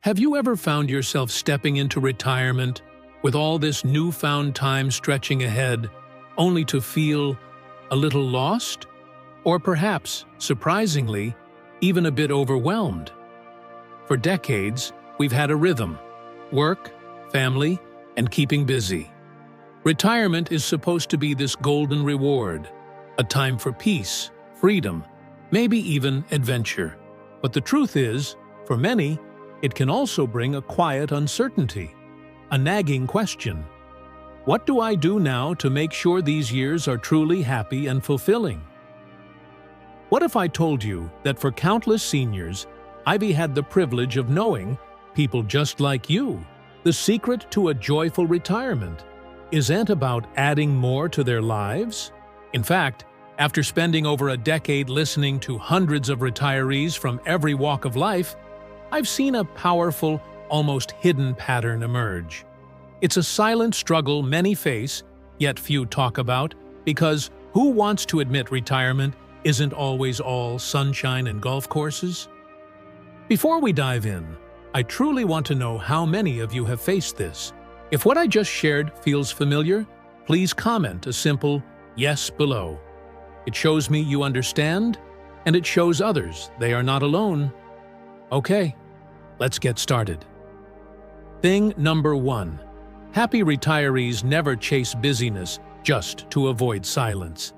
Have you ever found yourself stepping into retirement with all this newfound time stretching ahead, only to feel a little lost? Or perhaps, surprisingly, even a bit overwhelmed? For decades, we've had a rhythm: work, family, and keeping busy. Retirement is supposed to be this golden reward, a time for peace, freedom, maybe even adventure. But the truth is, for many, it can also bring a quiet uncertainty, a nagging question. What do I do now to make sure these years are truly happy and fulfilling? What if I told you that for countless seniors, I've had the privilege of knowing people just like you? The secret to a joyful retirement isn't about adding more to their lives. In fact, after spending over a decade listening to hundreds of retirees from every walk of life, I've seen a powerful, almost hidden pattern emerge. It's a silent struggle many face, yet few talk about, because who wants to admit retirement isn't always all sunshine and golf courses? Before we dive in, I truly want to know how many of you have faced this. If what I just shared feels familiar, please comment a simple yes below. It shows me you understand, and it shows others they are not alone. Okay, let's get started. Thing number 1. Happy retirees never chase busyness just to avoid silence.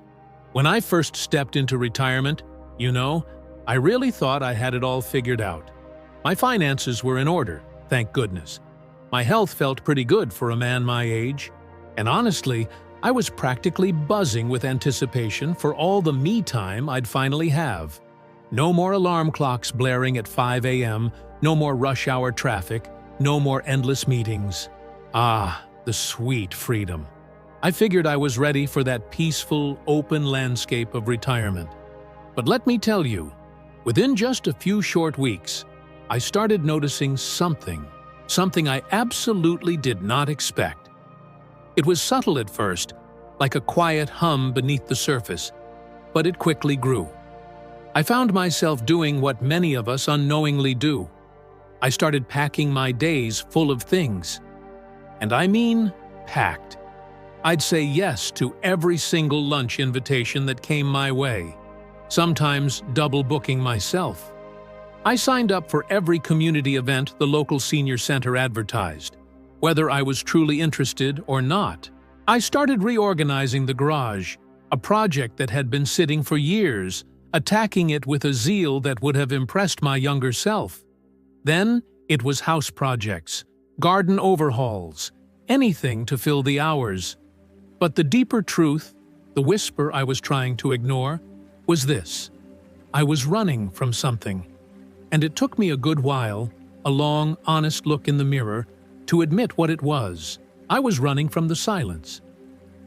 When I first stepped into retirement, I really thought I had it all figured out. My finances were in order, thank goodness. My health felt pretty good for a man my age, and honestly, I was practically buzzing with anticipation for all the me time I'd finally have. No more alarm clocks blaring at 5 a.m., no more rush hour traffic, no more endless meetings. Ah, the sweet freedom. I figured I was ready for that peaceful, open landscape of retirement. But let me tell you, within just a few short weeks, I started noticing something I absolutely did not expect. It was subtle at first, like a quiet hum beneath the surface, but it quickly grew. I found myself doing what many of us unknowingly do. I started packing my days full of things. And I mean packed. I'd say yes to every single lunch invitation that came my way, sometimes double booking myself. I signed up for every community event the local senior center advertised, whether I was truly interested or not. I started reorganizing the garage, a project that had been sitting for years, attacking it with a zeal that would have impressed my younger self. Then it was house projects, garden overhauls, anything to fill the hours. But the deeper truth, the whisper I was trying to ignore, was this: I was running from something. And it took me a good while, a long, honest look in the mirror, to admit what it was. I was running from the silence.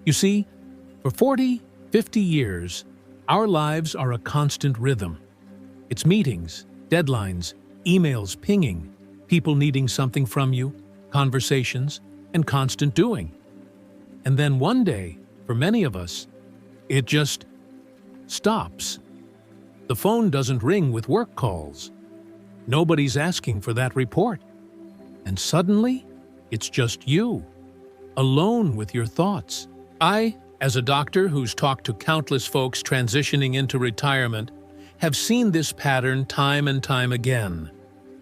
You see, for 40, 50 years, our lives are a constant rhythm. It's meetings, deadlines, emails pinging, people needing something from you, conversations, and constant doing. And then one day, for many of us, it just stops. The phone doesn't ring with work calls. Nobody's asking for that report. And suddenly, it's just you, alone with your thoughts. I, as a doctor who's talked to countless folks transitioning into retirement, have seen this pattern time and time again.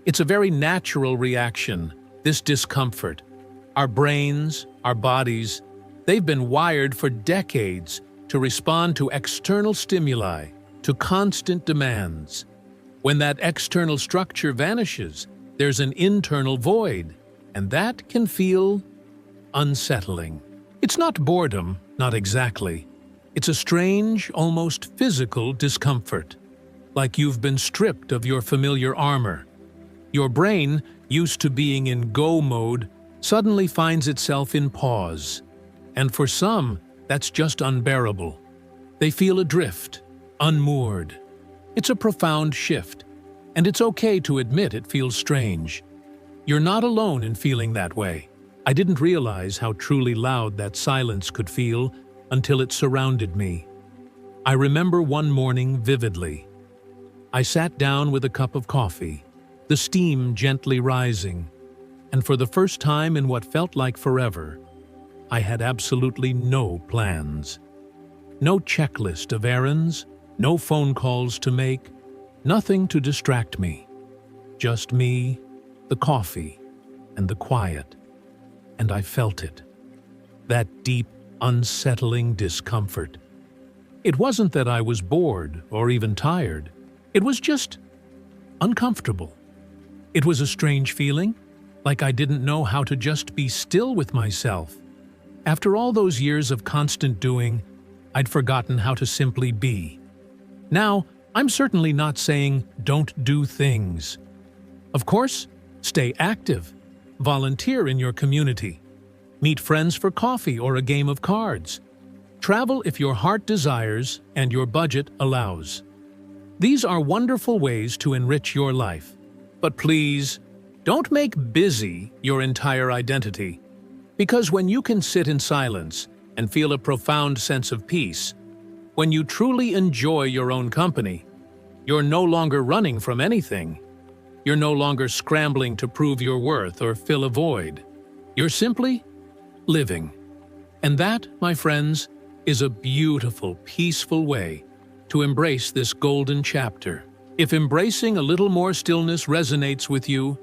It's a very natural reaction, this discomfort. Our brains, our bodies, they've been wired for decades to respond to external stimuli, to constant demands. When that external structure vanishes, there's an internal void, and that can feel unsettling. It's not boredom, not exactly. It's a strange, almost physical discomfort, like you've been stripped of your familiar armor. Your brain, used to being in go mode, suddenly finds itself in pause. And for some, that's just unbearable. They feel adrift, unmoored. It's a profound shift, and it's okay to admit it feels strange. You're not alone in feeling that way. I didn't realize how truly loud that silence could feel until it surrounded me. I remember one morning vividly. I sat down with a cup of coffee. the steam gently rising, and for the first time in what felt like forever, I had absolutely no plans. No checklist of errands, no phone calls to make, nothing to distract me. Just me, the coffee, and the quiet. And I felt it. That deep, unsettling discomfort. It wasn't that I was bored or even tired. It was just uncomfortable. It was a strange feeling, like I didn't know how to just be still with myself. After all those years of constant doing, I'd forgotten how to simply be. Now, I'm certainly not saying don't do things. Of course, stay active, volunteer in your community, meet friends for coffee or a game of cards, travel if your heart desires and your budget allows. These are wonderful ways to enrich your life. But please, don't make busy your entire identity. Because when you can sit in silence and feel a profound sense of peace, when you truly enjoy your own company, you're no longer running from anything. You're no longer scrambling to prove your worth or fill a void. You're simply living. And that, my friends, is a beautiful, peaceful way to embrace this golden chapter. If embracing a little more stillness resonates with you,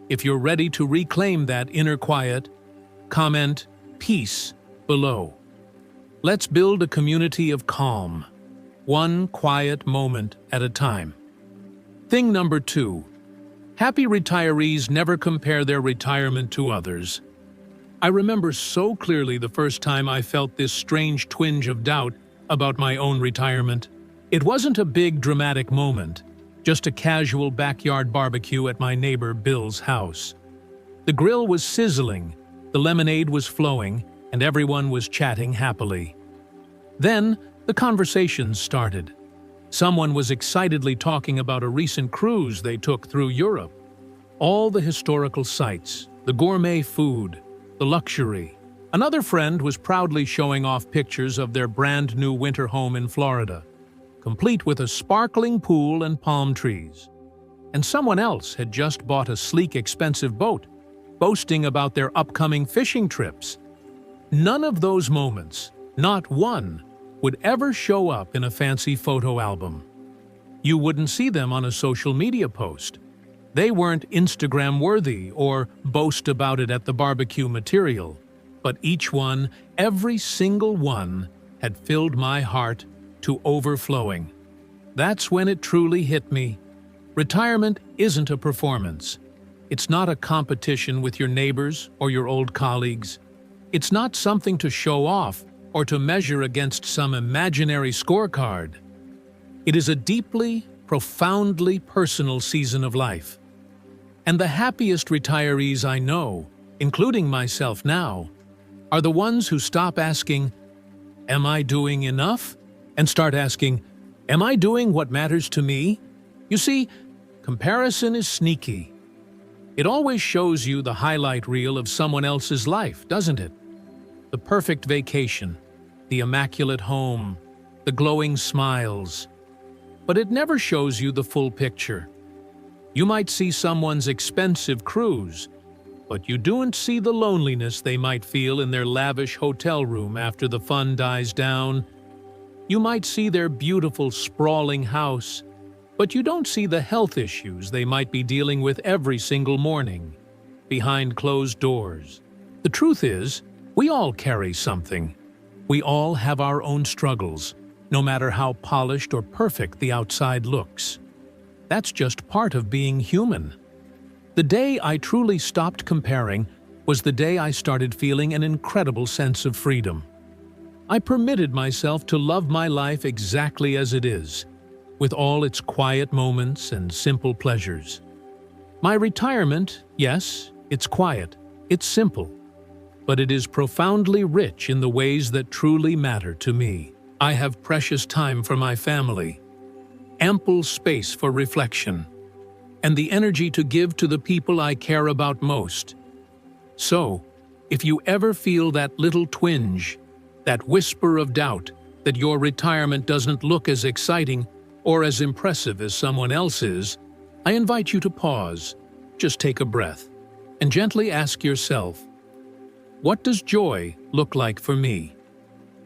if you're ready to reclaim that inner quiet, comment "peace" below. Let's build a community of calm, one quiet moment at a time. Thing number 2. Happy retirees never compare their retirement to others. I remember so clearly the first time I felt this strange twinge of doubt about my own retirement. It wasn't a big dramatic moment, just a casual backyard barbecue at my neighbor Bill's house. The grill was sizzling, the lemonade was flowing, and everyone was chatting happily. Then, the conversations started. Someone was excitedly talking about a recent cruise they took through Europe. All the historical sights, the gourmet food, the luxury. Another friend was proudly showing off pictures of their brand new winter home in Florida, complete with a sparkling pool and palm trees. And someone else had just bought a sleek, expensive boat, boasting about their upcoming fishing trips. None of those moments, not one, would ever show up in a fancy photo album. You wouldn't see them on a social media post. They weren't Instagram-worthy or boast about it at the barbecue material. But each one, every single one, had filled my heart to overflowing. That's when it truly hit me. Retirement isn't a performance. It's not a competition with your neighbors or your old colleagues. It's not something to show off or to measure against some imaginary scorecard. It is a deeply, profoundly personal season of life. And the happiest retirees I know, including myself now, are the ones who stop asking, "Am I doing enough?" and start asking, "Am I doing what matters to me?" You see, comparison is sneaky. It always shows you the highlight reel of someone else's life, doesn't it? The perfect vacation, the immaculate home, the glowing smiles. But it never shows you the full picture. You might see someone's expensive cruise, but you don't see the loneliness they might feel in their lavish hotel room after the fun dies down. You might see their beautiful, sprawling house, but you don't see the health issues they might be dealing with every single morning, behind closed doors. The truth is, we all carry something. We all have our own struggles, no matter how polished or perfect the outside looks. That's just part of being human. The day I truly stopped comparing was the day I started feeling an incredible sense of freedom. I permitted myself to love my life exactly as it is, with all its quiet moments and simple pleasures. My retirement, yes, it's quiet, it's simple, but it is profoundly rich in the ways that truly matter to me. I have precious time for my family, ample space for reflection, and the energy to give to the people I care about most. So, if you ever feel that little twinge, that whisper of doubt that your retirement doesn't look as exciting or as impressive as someone else's, I invite you to pause, just take a breath, and gently ask yourself, what does joy look like for me?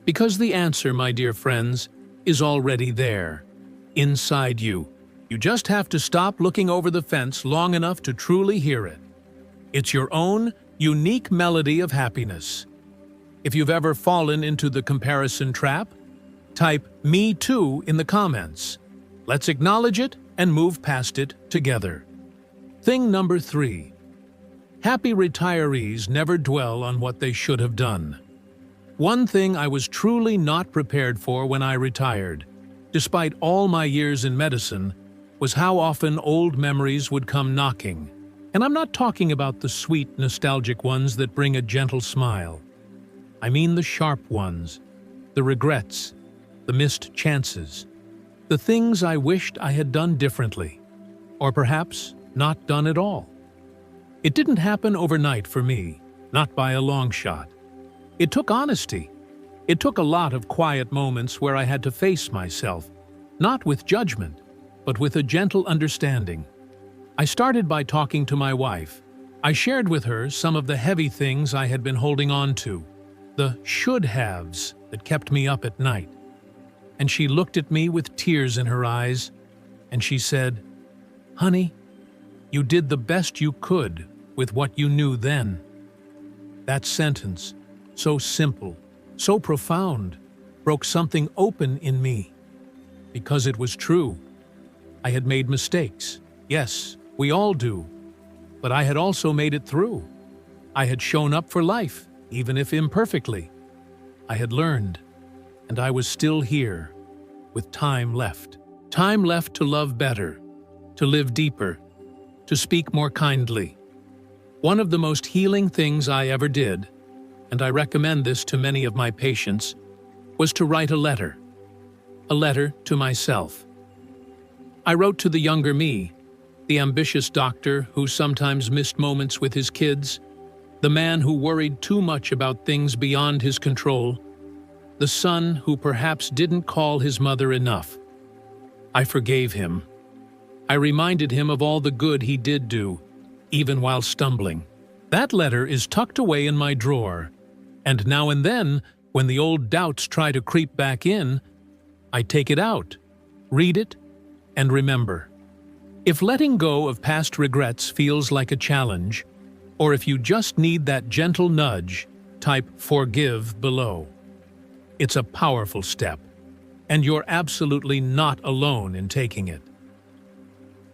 Because the answer, my dear friends, is already there, inside you. You just have to stop looking over the fence long enough to truly hear it. It's your own unique melody of happiness. If you've ever fallen into the comparison trap, type "me too" in the comments. Let's acknowledge it and move past it together. Thing number 3. Happy retirees never dwell on what they should have done. One thing I was truly not prepared for when I retired, despite all my years in medicine, was how often old memories would come knocking. And I'm not talking about the sweet, nostalgic ones that bring a gentle smile. I mean the sharp ones, the regrets, the missed chances, the things I wished I had done differently, or perhaps not done at all. It didn't happen overnight for me, not by a long shot. It took honesty. It took a lot of quiet moments where I had to face myself, not with judgment, but with a gentle understanding. I started by talking to my wife. I shared with her some of the heavy things I had been holding on to, the should-haves that kept me up at night. And she looked at me with tears in her eyes, and she said, "Honey, you did the best you could with what you knew then." That sentence, so simple, so profound, broke something open in me. Because it was true. I had made mistakes. Yes, we all do. But I had also made it through. I had shown up for life, even if imperfectly. I had learned, and I was still here, with time left. Time left to love better, to live deeper, to speak more kindly. One of the most healing things I ever did, and I recommend this to many of my patients, was to write a letter to myself. I wrote to the younger me, the ambitious doctor who sometimes missed moments with his kids, the man who worried too much about things beyond his control, the son who perhaps didn't call his mother enough. I forgave him. I reminded him of all the good he did do, even while stumbling. That letter is tucked away in my drawer, and now and then, when the old doubts try to creep back in, I take it out, read it, and remember. If letting go of past regrets feels like a challenge, or if you just need that gentle nudge, type "forgive" below. It's a powerful step, and you're absolutely not alone in taking it.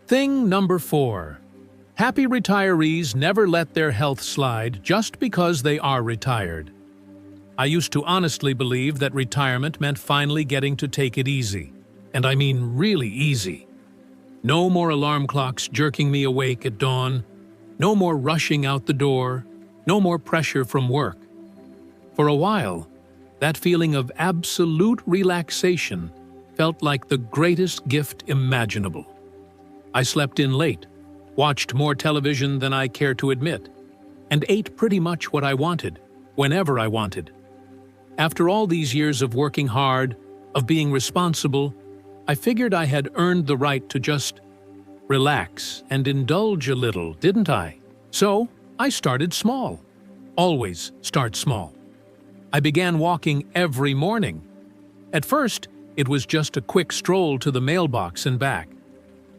Thing number 4. Happy retirees never let their health slide just because they are retired. I used to honestly believe that retirement meant finally getting to take it easy, and I mean really easy. No more alarm clocks jerking me awake at dawn, no more rushing out the door, no more pressure from work. For a while, that feeling of absolute relaxation felt like the greatest gift imaginable. I slept in late, watched more television than I care to admit, and ate pretty much what I wanted, whenever I wanted. After all these years of working hard, of being responsible, I figured I had earned the right to just relax and indulge a little, didn't I? So I started small. Always start small. I began walking every morning. At first, it was just a quick stroll to the mailbox and back.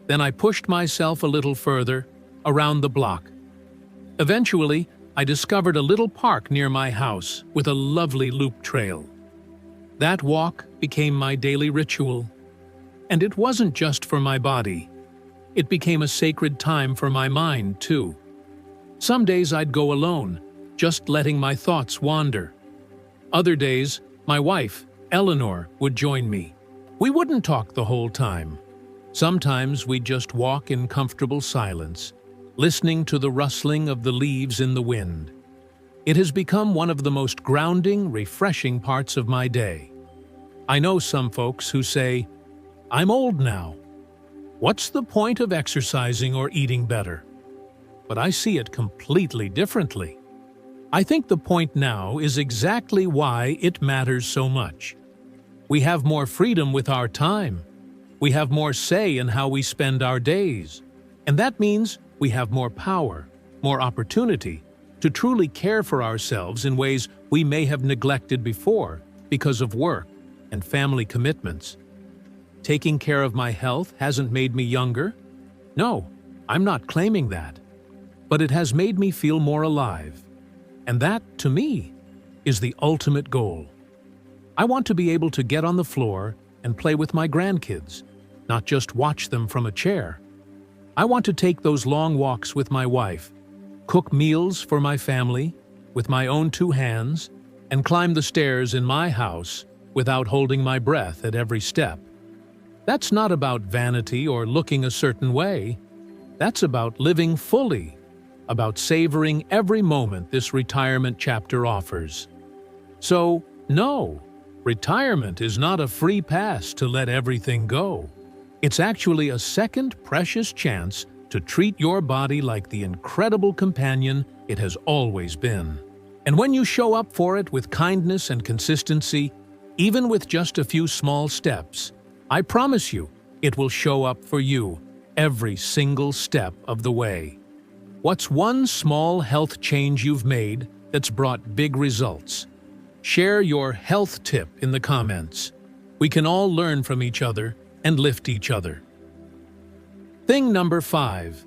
Then I pushed myself a little further, around the block. Eventually, I discovered a little park near my house with a lovely loop trail. That walk became my daily ritual. And it wasn't just for my body. It became a sacred time for my mind, too. Some days I'd go alone, just letting my thoughts wander. Other days, my wife, Eleanor, would join me. We wouldn't talk the whole time. Sometimes we'd just walk in comfortable silence, listening to the rustling of the leaves in the wind. It has become one of the most grounding, refreshing parts of my day. I know some folks who say, "I'm old now. What's the point of exercising or eating better?" But I see it completely differently. I think the point now is exactly why it matters so much. We have more freedom with our time. We have more say in how we spend our days. And that means we have more power, more opportunity to truly care for ourselves in ways we may have neglected before because of work and family commitments. Taking care of my health hasn't made me younger. No, I'm not claiming that. But it has made me feel more alive. And that, to me, is the ultimate goal. I want to be able to get on the floor and play with my grandkids, not just watch them from a chair. I want to take those long walks with my wife, cook meals for my family with my own 2 hands, and climb the stairs in my house without holding my breath at every step. That's not about vanity or looking a certain way. That's about living fully, about savoring every moment this retirement chapter offers. So, no, retirement is not a free pass to let everything go. It's actually a second precious chance to treat your body like the incredible companion it has always been. And when you show up for it with kindness and consistency, even with just a few small steps, I promise you, it will show up for you every single step of the way. What's one small health change you've made that's brought big results? Share your health tip in the comments. We can all learn from each other and lift each other. Thing number 5.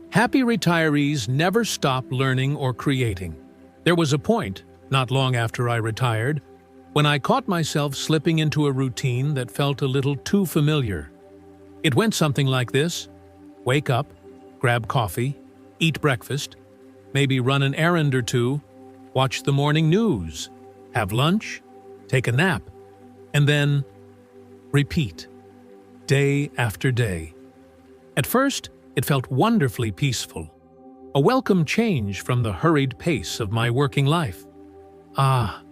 Happy retirees never stop learning or creating. There was a point, not long after I retired, when I caught myself slipping into a routine that felt a little too familiar. It went something like this: wake up, grab coffee, eat breakfast, maybe run an errand or two, watch the morning news, have lunch, take a nap, and then repeat, day after day. At first, it felt wonderfully peaceful, a welcome change from the hurried pace of my working life. Ah,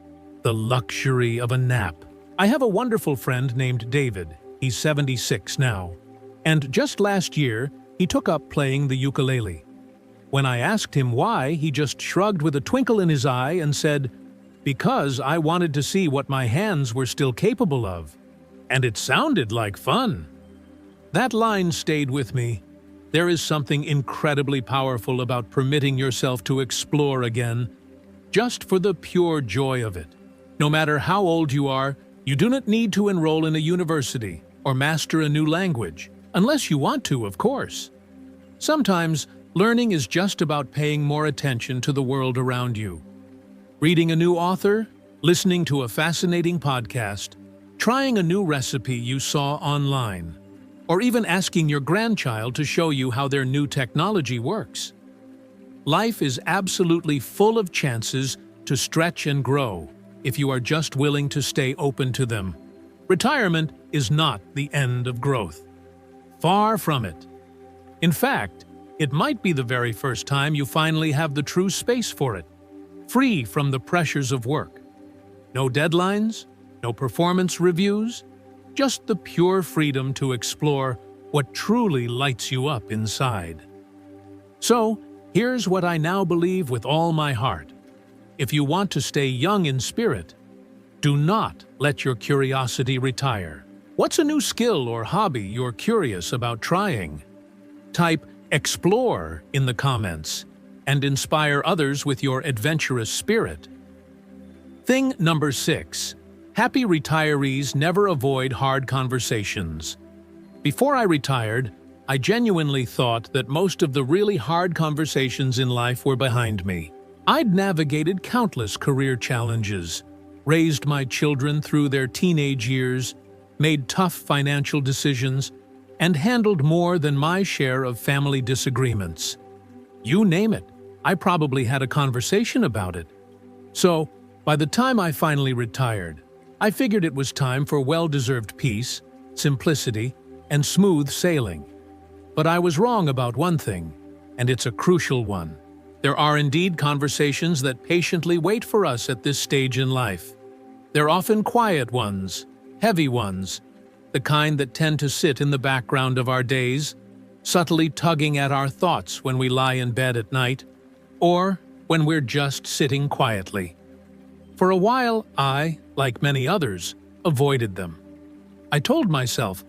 the luxury of a nap. I have a wonderful friend named David. He's 76 now, and just last year, he took up playing the ukulele. When I asked him why, he just shrugged with a twinkle in his eye and said, "Because I wanted to see what my hands were still capable of. And it sounded like fun." That line stayed with me. There is something incredibly powerful about permitting yourself to explore again, just for the pure joy of it. No matter how old you are, you do not need to enroll in a university or master a new language, unless you want to, of course. Sometimes, learning is just about paying more attention to the world around you. Reading a new author, listening to a fascinating podcast, trying a new recipe you saw online, or even asking your grandchild to show you how their new technology works. Life is absolutely full of chances to stretch and grow if you are just willing to stay open to them. Retirement is not the end of growth. Far from it. In fact, it might be the very first time you finally have the true space for it, free from the pressures of work. No deadlines, no performance reviews, just the pure freedom to explore what truly lights you up inside. So, here's what I now believe with all my heart. If you want to stay young in spirit, do not let your curiosity retire. What's a new skill or hobby you're curious about trying? Type "explore" in the comments and inspire others with your adventurous spirit. Thing number 6. Happy retirees never avoid hard conversations. Before I retired, I genuinely thought that most of the really hard conversations in life were behind me. I'd navigated countless career challenges, raised my children through their teenage years, made tough financial decisions, and handled more than my share of family disagreements. You name it, I probably had a conversation about it. So, by the time I finally retired, I figured it was time for well-deserved peace, simplicity, and smooth sailing. But I was wrong about one thing, and it's a crucial one. There are indeed conversations that patiently wait for us at this stage in life. They're often quiet ones, heavy ones, the kind that tend to sit in the background of our days, subtly tugging at our thoughts when we lie in bed at night, or when we're just sitting quietly. For a while, I, like many others, avoided them. I told myself,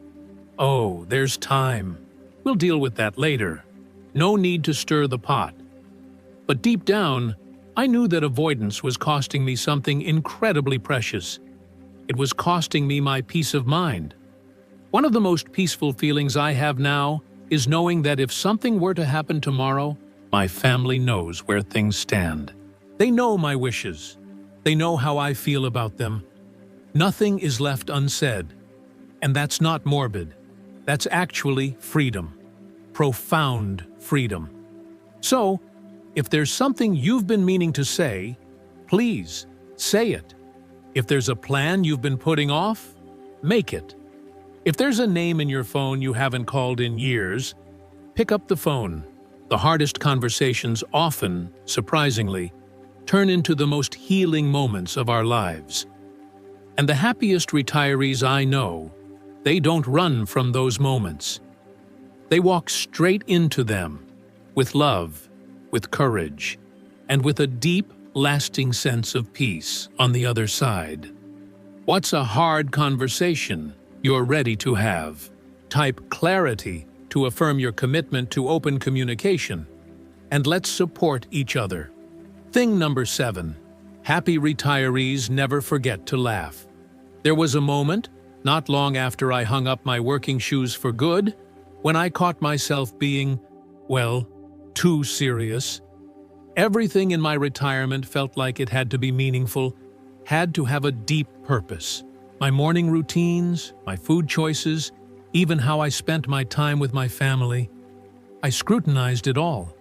"Oh, there's time. We'll deal with that later." No need to stir the pot. But deep down, I knew that avoidance was costing me something incredibly precious. It was costing me my peace of mind. One of the most peaceful feelings I have now is knowing that if something were to happen tomorrow, my family knows where things stand. They know my wishes. They know how I feel about them. Nothing is left unsaid. And that's not morbid. That's actually freedom. Profound freedom. So, if there's something you've been meaning to say, please say it. If there's a plan you've been putting off, make it. If there's a name in your phone you haven't called in years, pick up the phone. The hardest conversations often, surprisingly, turn into the most healing moments of our lives. And the happiest retirees I know, they don't run from those moments. They walk straight into them, with love, with courage, and with a deep, lasting sense of peace on the other side. What's a hard conversation you're ready to have? Type clarity to affirm your commitment to open communication, and let's support each other. Thing number 7. Happy retirees never forget to laugh. There was a moment, not long after I hung up my working shoes for good, when I caught myself being, well, too serious. Everything in my retirement felt like it had to be meaningful, had to have a deep purpose. My morning routines, my food choices, even how I spent my time with my family. I scrutinized it all.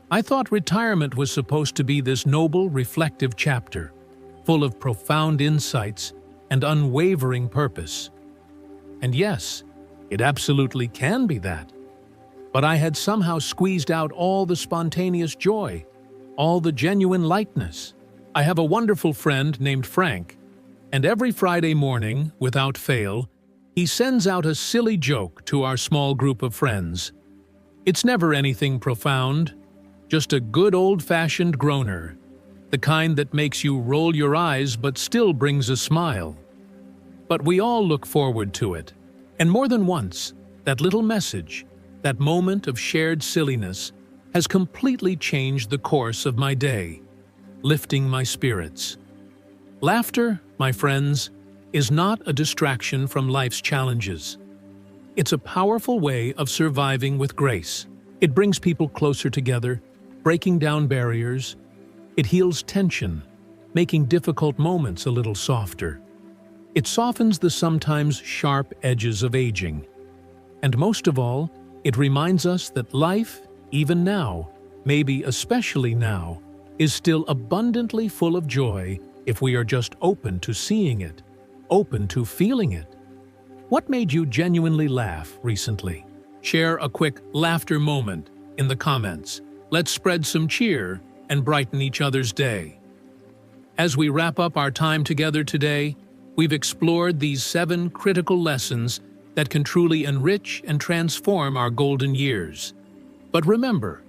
I thought retirement was supposed to be this noble, reflective chapter, full of profound insights and unwavering purpose. And yes, it absolutely can be that. But I had somehow squeezed out all the spontaneous joy, all the genuine lightness. I have a wonderful friend named Frank, and every Friday morning, without fail, he sends out a silly joke to our small group of friends. It's never anything profound, just a good old-fashioned groaner, the kind that makes you roll your eyes but still brings a smile. But we all look forward to it. And more than once, that little message, that moment of shared silliness, has completely changed the course of my day, lifting my spirits. Laughter, my friends, is not a distraction from life's challenges. It's a powerful way of surviving with grace. It brings people closer together, breaking down barriers. It heals tension, making difficult moments a little softer. It softens the sometimes sharp edges of aging. And most of all, it reminds us that life, even now, maybe especially now, is still abundantly full of joy if we are just open to seeing it, open to feeling it. What made you genuinely laugh recently? Share a quick laughter moment in the comments. Let's spread some cheer and brighten each other's day. As we wrap up our time together today, we've explored these 7 critical lessons that can truly enrich and transform our golden years. But remember,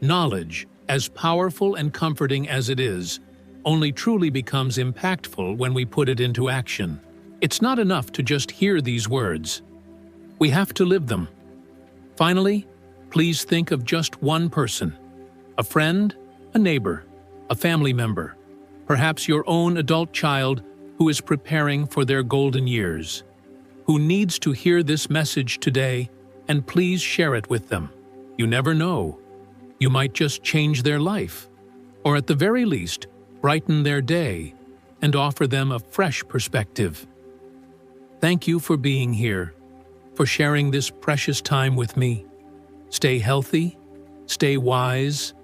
knowledge, as powerful and comforting as it is, only truly becomes impactful when we put it into action. It's not enough to just hear these words. We have to live them. Finally, please think of just one person, a friend, a neighbor, a family member, perhaps your own adult child who is preparing for their golden years, who needs to hear this message today, and please share it with them. You never know. You might just change their life, or at the very least, brighten their day and offer them a fresh perspective. Thank you for being here, for sharing this precious time with me. Stay healthy, stay wise,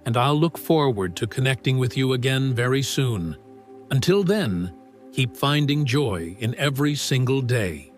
and I'll look forward to connecting with you again very soon. Until then, keep finding joy in every single day.